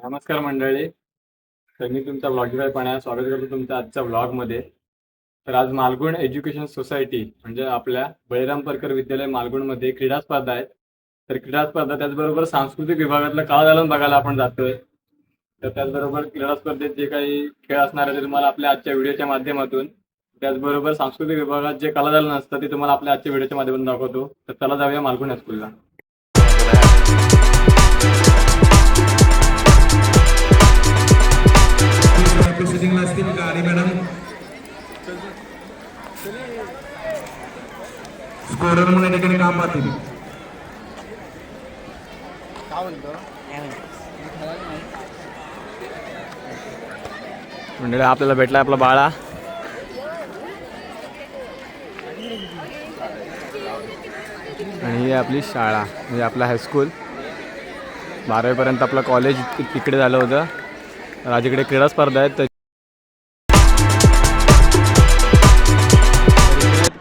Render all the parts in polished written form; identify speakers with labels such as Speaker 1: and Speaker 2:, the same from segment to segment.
Speaker 1: नमस्कार मंडळी. तर मी तुमचा ब्लॉगर पण स्वागत करतो तुमच्या आजच्या ब्लॉगमध्ये. तर आज मालगुण एज्युकेशन सोसायटी म्हणजे आपल्या बळीराम परकर विद्यालय मालगुणमध्ये क्रीडा स्पर्धा आहेत. तर क्रीडा स्पर्धा त्याचबरोबर सांस्कृतिक विभागातलं काळ दालन बघायला आपण जातोय. तर त्याचबरोबर क्रीडा स्पर्धेत जे काही खेळ असणार आहे ते तुम्हाला आपल्या आजच्या व्हिडिओच्या माध्यमातून, त्याचबरोबर सांस्कृतिक विभागात जे कला दालन असतं ते तुम्हाला आपल्या आजच्या व्हिडिओच्या माध्यमातून दाखवतो. तर चला जाऊया मालगुण हायस्कूलला.
Speaker 2: गाडी मॅडम स्कोरर म्हणून या ठिकाणी काम पाहतील.
Speaker 1: मंडळी आपल्याला भेटला आपला बाळा. आणि ही आपली शाळा म्हणजे आपला हायस्कूल. 12वी पर्यंत आपलं कॉलेज तिकडे झालं होतं. तर आज इकडे क्रीडा स्पर्धा आहेत. तर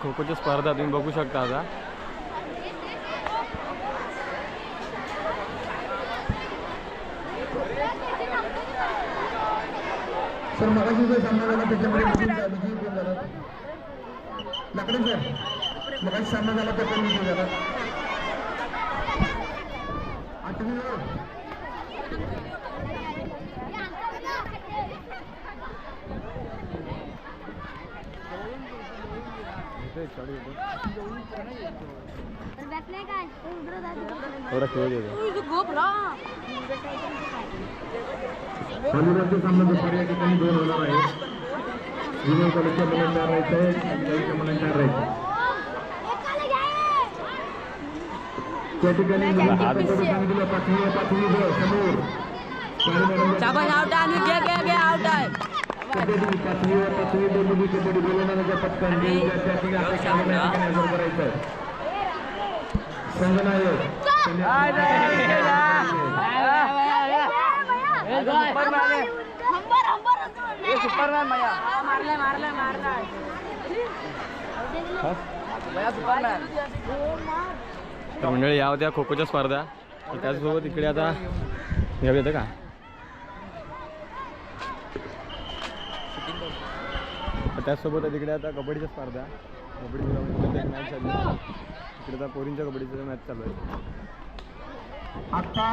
Speaker 1: खो खोच्या स्पर्धा तुम्ही बघू शकता. आता
Speaker 2: सर मगाशी जो सामना झाला त्याच्यामध्ये लाकडे सर मगाशी सामना झाला तर पण विजय झाला.
Speaker 1: थोडा खेळ देतो.
Speaker 2: व्हॉलीबॉलचा सामना दुपारी या ठिकाणी 2 होणार आहे. जुन्या कॉलेजच्या मुलांना राहायचं आहे आणि गाईच्या मुलांना राहायचं. त्या ठिकाणी सांगितलं पाचवी समोर पाचवी मुली कबड्डी बोलवण्याचा पटकन हजर करायचं आहे. संघनायक
Speaker 1: तर मंडळी या होत्या खो खोच्या स्पर्धा. त्याचसोबत इकडे आता घ्यावे येतं का त्याचसोबत तिकडे आता कबड्डीच्या स्पर्धा. कबड्डीची मॅच चालू आहे. इकडे आता पोरींच्या कबड्डीचा मॅच चालू आहे.
Speaker 2: आता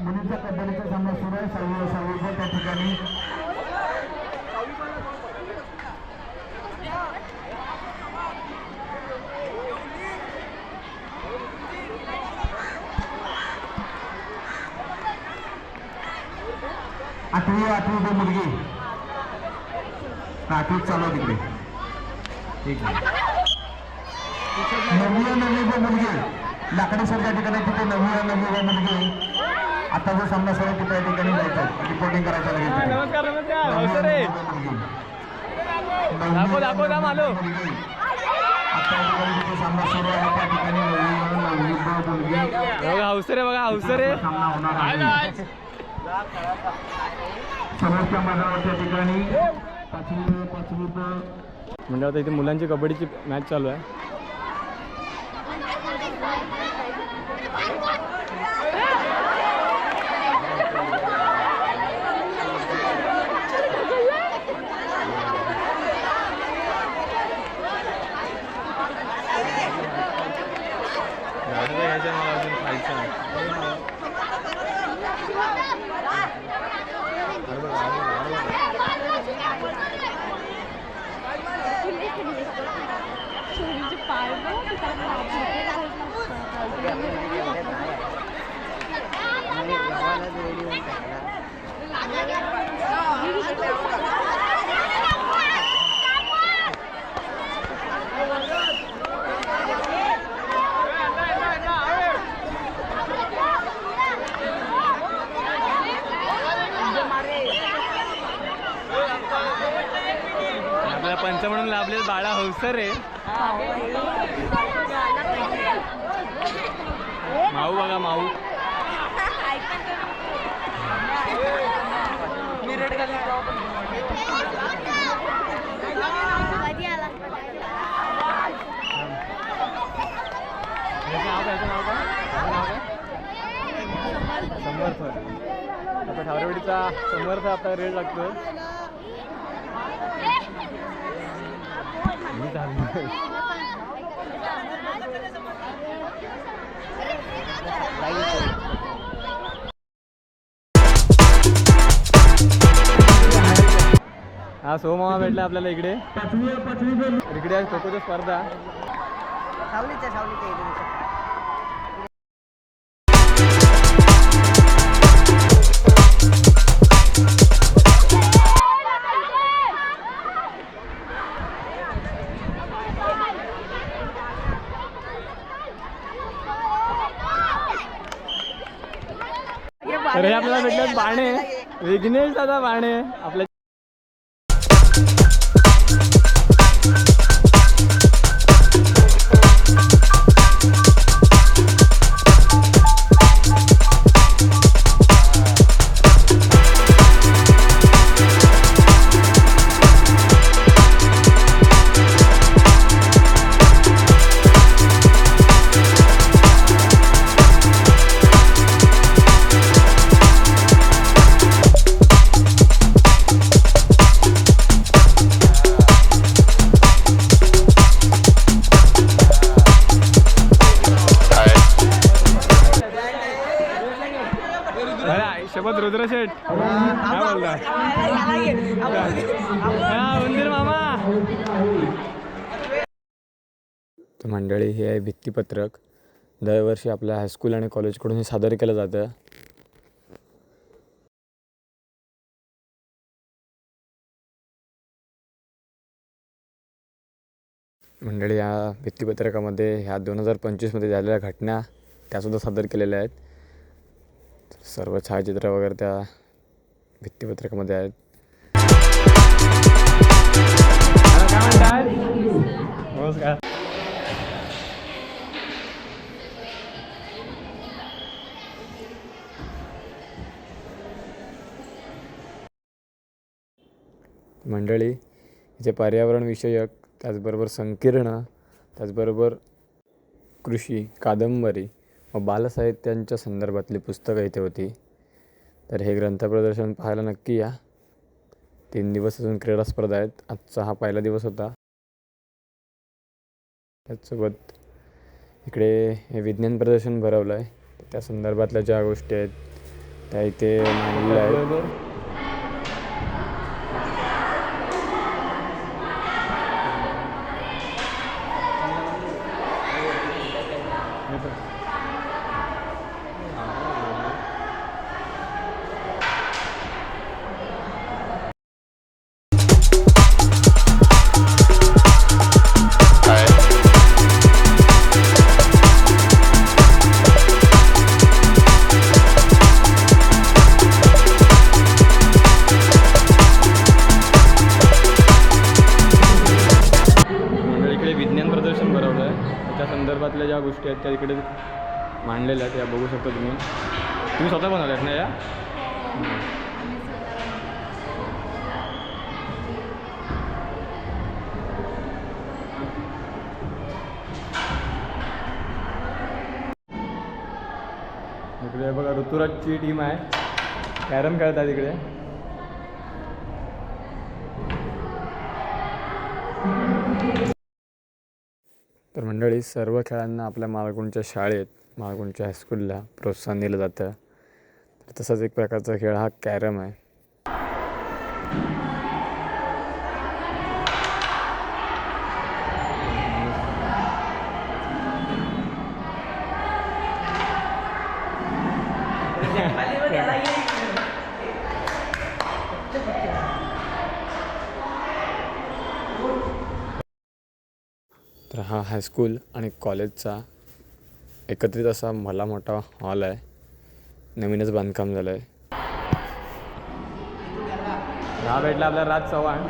Speaker 2: मुलींचा कबड्डीचा सामना सुरू आहे. 6वी त्या ठिकाणी आठवी मुलगी 8वीत चालू तिकडे. ठीक आहे. 9वी मुलगी लाकडे सर त्या ठिकाणी तिथे 9वी मुलगी आता जो सामना सुरू आहे तिथे त्या ठिकाणी जायचं रिपोर्टिंग करायचं लागेल. सामना सुरू आहे त्या ठिकाणी
Speaker 1: अवसरे बघा अवसरे
Speaker 2: सामना होणार आहे. समोरच्या मैदानाच्या ठिकाणी पाचवी
Speaker 1: म्हणजे आता इथे मुलांची कबड्डीची मॅच चालू आहे. पंच म्हणून लाभले बाळा हौसरे. माऊ बघा माऊ. समर्थ आता सावरवाडीचा समोरचा आता रेड लागतोय. हा सोमामा भेटला आपल्याला इकडे. इकडे आहे खो खोच्या स्पर्धा. तर हे आपल्याला भेटलं बाणे, विघ्नेश दादा बाणे आपल्या. शपथ रुद्र शेठ काय बोलता मंदिर मामा. तर मंडळी हे आहे भित्तीपत्रक. दरवर्षी आपल्या हायस्कूल आणि कॉलेजकडून हे सादर केलं जातं. मंडळी या भित्तीपत्रकामध्ये ह्या 2025 मध्ये झालेल्या घटना त्यासुद्धा सादर केलेल्या आहेत. सर्व छायाचित्र वगैरे त्या भित्तीपत्रकामध्ये आहेत. काय म्हणतात? नमस्कार. मंडळी इथे पर्यावरण विषयक, त्याचबरोबर संकीर्ण, त्याचबरोबर कृषी, कादंबरी व बालसाहित्यांच्या संदर्भातली पुस्तकं इथे होती. तर हे ग्रंथ प्रदर्शन पाहायला नक्की या. 3 दिवस अजून क्रीडा स्पर्धा आहेत. आजचा हा पहिला दिवस होता. त्याचसोबत इकडे हे विज्ञान प्रदर्शन भरवलं आहे. त्या संदर्भातल्या ज्या गोष्टी आहेत त्या इथे मांडलेल्या आहेत. त्या संदर्भातल्या ज्या गोष्टी आहेत त्या इकडे मांडलेल्या आहेत. त्या बघू शकता तुम्ही. तुम्ही स्वतः बनवल्यात ना या? इकडे बघा ऋतुराजची टीम आहे. कॅरम खेळतात इकडे. तर मंडळी सर्व खेळांना आपल्या मालगुणच्या शाळेत, मालगुणच्या हायस्कूलला प्रोत्साहन दिलं जातं. तर तसाच एक प्रकारचा खेळ हा कॅरम आहे. तर हा हायस्कूल आणि कॉलेजचा एकत्रित असा भला मोठा हॉल आहे. नवीनच बांधकाम झालं आहे. हा भेटला आपला राज चव्हाण.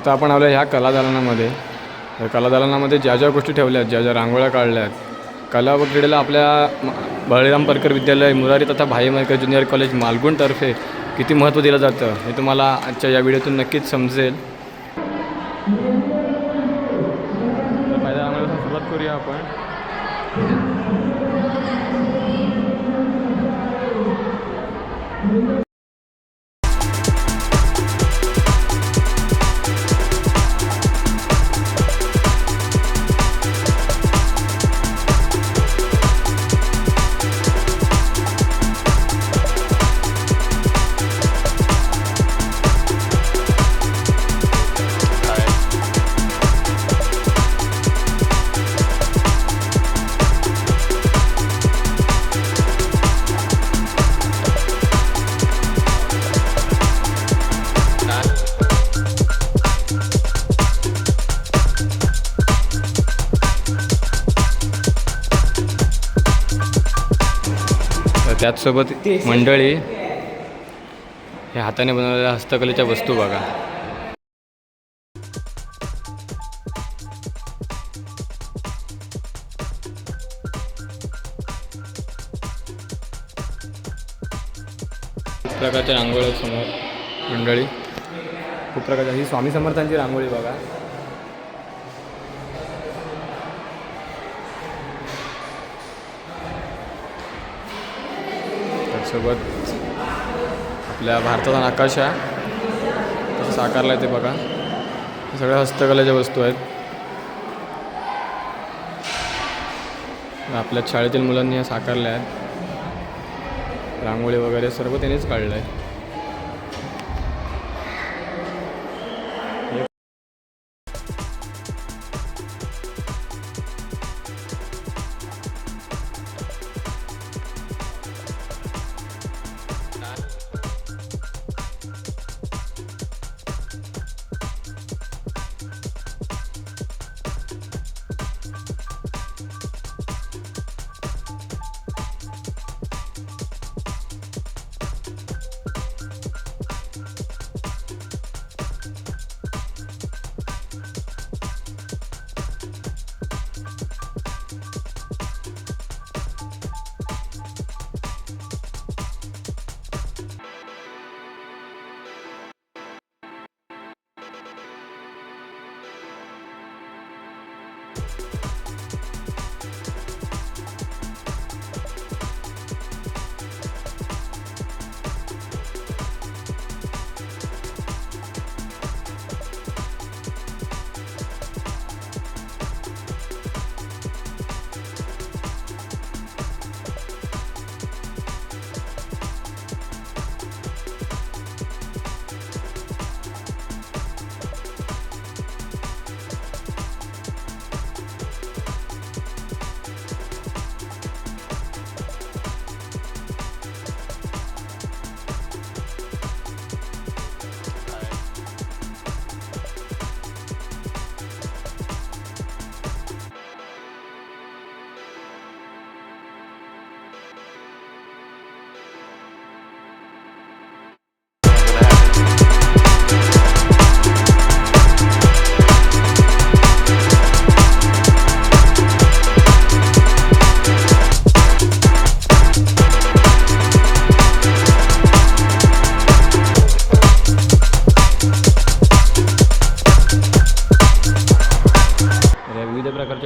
Speaker 1: आता आपण आलो ह्या कलादालनामध्ये. या कलादालनामध्ये ज्या ज्या गोष्टी ठेवल्या आहेत, ज्या ज्या रांगोळ्या काढल्या आहेत, कला व क्रीडेला आपल्या बळीराम परकर विद्यालय मुरारी तथा भाई मरकर ज्युनियर कॉलेज मालगुणतर्फे किती महत्त्व दिलं जातं हे तुम्हाला आजच्या या व्हिडिओतून नक्कीच समजेल. तर पहिल्या रांगोळीपासून सुरुवात करूया आपण. त्याचसोबत मंडळी हे हाताने बनवलेल्या हस्तकलेच्या वस्तू बघा. खूप प्रकारच्या रांगोळ्या समोर मंडळी, खूप प्रकारच्या. ही स्वामी समर्थांची रांगोळी बघा. सोबत आपल्या भारताचा नकाशा कसं साकारला आहे ते बघा. हे सगळ्या हस्तकलेच्या वस्तू आहेत. आपल्या शाळेतील मुलांनी ह्या साकारल्या आहेत. रांगोळी वगैरे सर्व त्यांनीच काढलं आहे.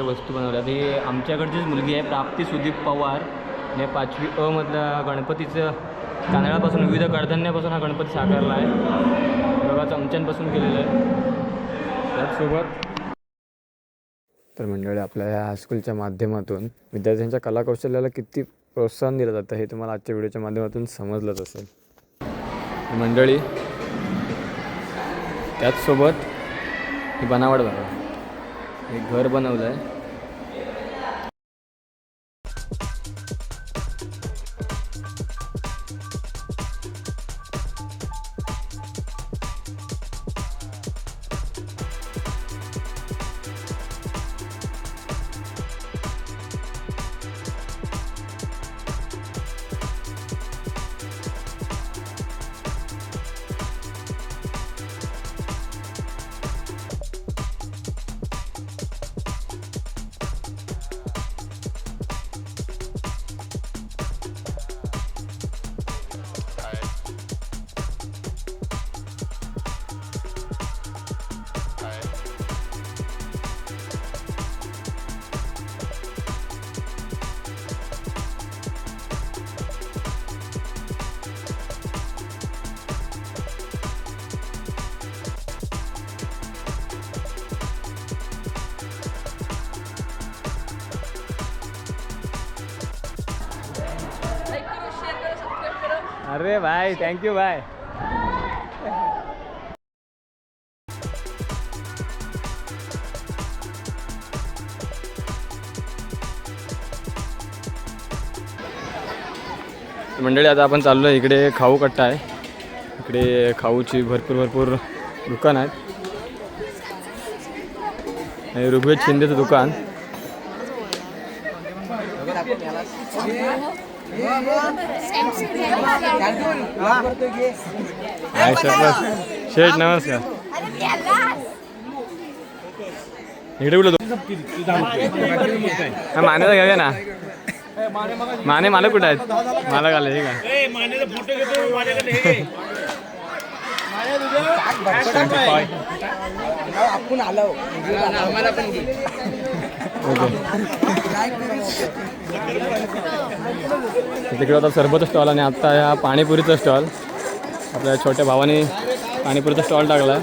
Speaker 1: वस्तू बनवल्या. ही आमच्याकडचीच मुलगी आहे, प्राप्ती सुदीप पवार. आणि 5वी अ मधल्या गणपतीचं तांदळापासून विविध कडधान्यापासून हा गणपती साकारला आहे. बघा चमच्यांपासून केलेला आहे. त्याचसोबत तर मंडळी आपल्या ह्या हायस्कूलच्या माध्यमातून विद्यार्थ्यांच्या कलाकौशल्याला किती प्रोत्साहन दिलं जातं हे तुम्हाला आजच्या व्हिडिओच्या माध्यमातून समजलंच असेल. मंडळी त्याचसोबत ही बनावट बघा, एक घर बनवलं आहे. अरे भाई थँक्यू भाई. मंडळी आता आपण चाललो आहे इकडे खाऊ कट्टा आहे. इकडे खाऊची भरपूर दुकान आहेत. आणि ऋग्वेद शिंदेचं दुकान. हाय सरपंच शेठ नमस्कार. इकडे कुठं हा मानेचा घेऊया ना. माने मला कुठं आहेत. मला घाले हे का
Speaker 3: आपण आलो आम्हाला पण घे.
Speaker 1: तिकडे आता सरबत स्टॉल आणि आता ह्या पाणीपुरीचा स्टॉल. आपल्या छोट्या भावाने पाणीपुरीचा स्टॉल टाकला.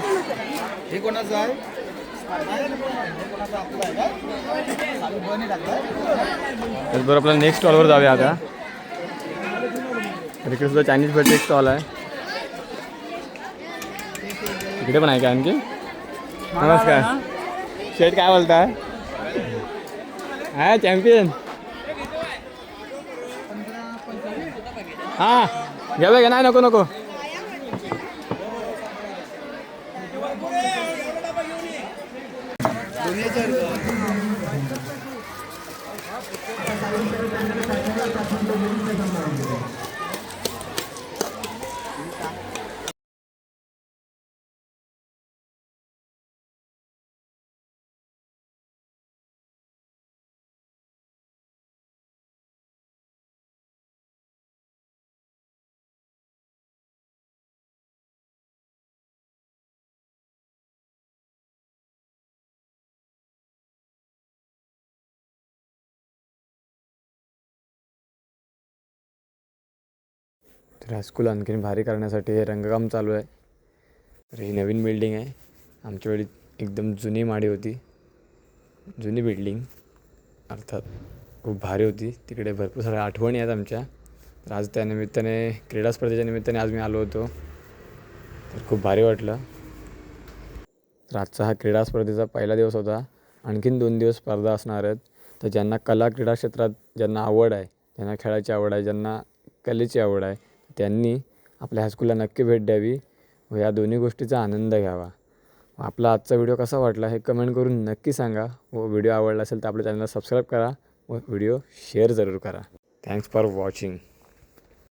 Speaker 3: हे कोणाचं आहे?
Speaker 1: त्याचबरोबर आपल्याला नेक्स्ट स्टॉलवर जाऊया आता. इकडे सुद्धा चायनीज भरती एक स्टॉल आहे. इकडे पण आहे का आणखी. नमस्कार शेठ काय बोलताय. हा चॅम्पियन. हां घ्यावे का नाही नको. तर हायस्कूल आणखीन भारी करण्यासाठी हे रंगकाम चालू आहे. तर ही नवीन बिल्डिंग आहे. आमच्या वेळी एकदम जुनी माडी होती. जुनी बिल्डिंग अर्थात खूप भारी होती. तिकडे भरपूर साऱ्या आठवणी आहेत आमच्या. तर आज त्यानिमित्ताने क्रीडा स्पर्धेच्या निमित्ताने आज मी आलो होतो. तर खूप भारी वाटलं. तर आजचा हा क्रीडा स्पर्धेचा पहिला दिवस होता. आणखीन 2 दिवस स्पर्धा असणार आहेत. तर ज्यांना कला क्रीडा क्षेत्रात ज्यांना आवड आहे, ज्यांना खेळायची आवड आहे, ज्यांना कलेची आवड आहे, त्यांनी आपल्या हायस्कूलला नक्की भेट द्यावी व या दोन्ही गोष्टीचा आनंद घ्यावा. आपला आजचा व्हिडिओ कसा वाटला हे कमेंट करून नक्की सांगा. व व्हिडिओ आवडला असेल तर आपल्या चॅनलला सबस्क्राईब करा व व्हिडिओ शेअर जरूर करा. Thanks for watching.